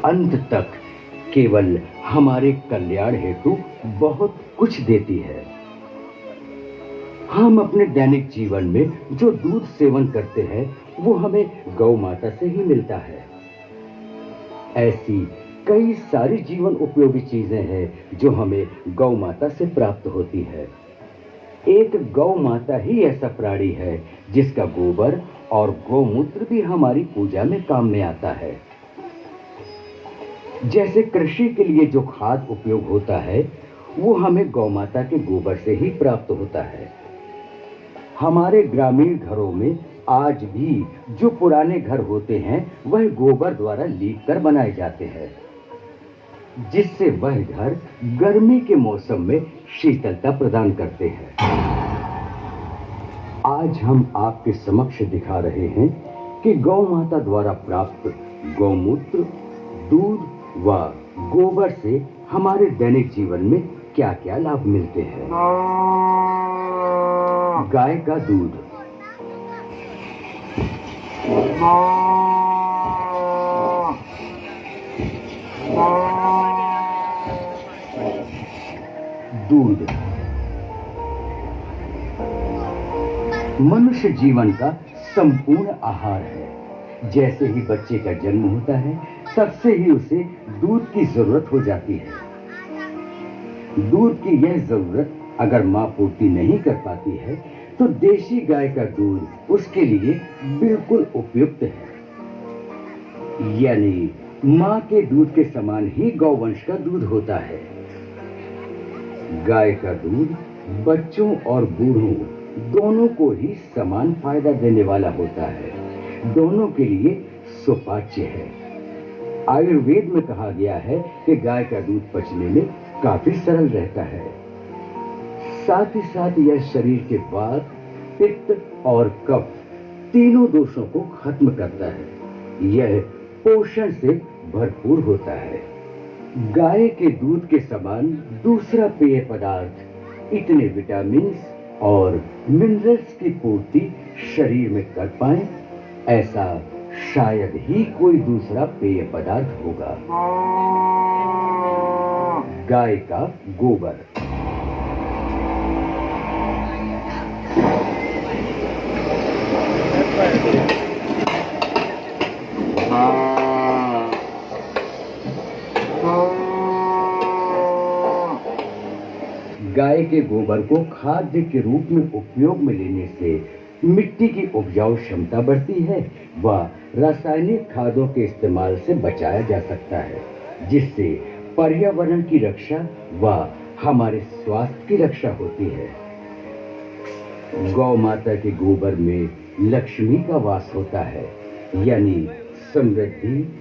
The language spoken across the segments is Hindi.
अंत तक केवल हमारे कल्याण हेतु बहुत कुछ देती है। हम अपने दैनिक जीवन में जो दूध सेवन करते हैं वो हमें गौ माता से ही मिलता है। ऐसी कई सारी जीवन उपयोगी चीजें हैं जो हमें गौ माता से प्राप्त होती है। एक गौ माता ही ऐसा प्राणी है जिसका गोबर और गौमूत्र भी हमारी पूजा में काम में आता है। जैसे कृषि के लिए जो खाद उपयोग होता है वो हमें गौ माता के गोबर से ही प्राप्त होता है। हमारे ग्रामीण घरों में आज भी जो पुराने घर होते हैं वह गोबर द्वारा लीप कर बनाए जाते हैं, जिससे वह घर गर्मी के मौसम में शीतलता प्रदान करते हैं। आज हम आपके समक्ष दिखा रहे हैं कि गौ माता द्वारा प्राप्त गौमूत्र, दूध व गोबर से हमारे दैनिक जीवन में क्या-क्या लाभ मिलते हैं। गाय का दूध। दूध मनुष्य जीवन का संपूर्ण आहार है। जैसे ही बच्चे का जन्म होता है तब से ही उसे दूध की जरूरत हो जाती है। दूध की यह जरूरत अगर मां पूर्ति नहीं कर पाती है तो देशी गाय का दूध उसके लिए बिल्कुल उपयुक्त है। यानी मां के दूध के समान ही गौवंश का दूध होता है। गाय का दूध बच्चों और बूढ़ों दोनों को ही समान फायदा देने वाला होता है। दोनों के लिए सुपाच्य है। आयुर्वेद में कहा गया है कि गाय का दूध पचने में काफी सरल रहता है। साथ ही साथ यह शरीर के वात, पित्त और कफ तीनों दोषों को खत्म करता है। यह पोषण से भरपूर होता है। गाय के दूध के समान दूसरा पेय पदार्थ इतने विटामिन और मिनरल्स की पूर्ति शरीर में कर पाए ऐसा शायद ही कोई दूसरा पेय पदार्थ होगा। गाय का गोबर। गाय के गोबर को खाद्य के रूप में उपयोग में लेने से मिट्टी की उपजाऊ क्षमता बढ़ती है व रासायनिक खादों के इस्तेमाल से बचाया जा सकता है, जिससे पर्यावरण की रक्षा व हमारे स्वास्थ्य की रक्षा होती है। गौ माता के गोबर में लक्ष्मी का वास होता है, यानी समृद्धि,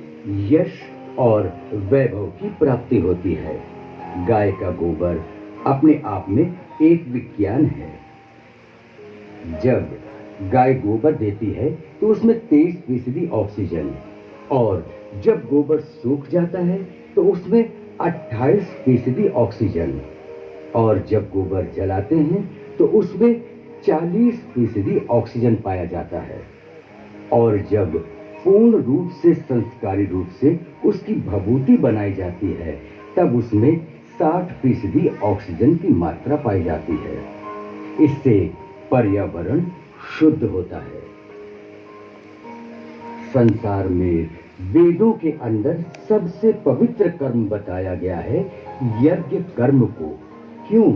यश और वैभव की प्राप्ति होती है। गाय का गोबर अपने आप में एक विज्ञान है। जब गाय गोबर देती है तो उसमें 23% ऑक्सीजन और जब गोबर सूख जाता है तो उसमें 28% ऑक्सीजन और जब गोबर जलाते हैं तो उसमें 40% ऑक्सीजन पाया जाता है और जब पूर्ण रूप से संस्कारी रूप से उसकी भभूति बनाई जाती है तब उसमें 60% ऑक्सीजन की मात्रा पाई जाती है। इससे पर्यावरण शुद्ध होता है। संसार में वेदों के अंदर सबसे पवित्र कर्म बताया गया है यज्ञ कर्म को। क्यों?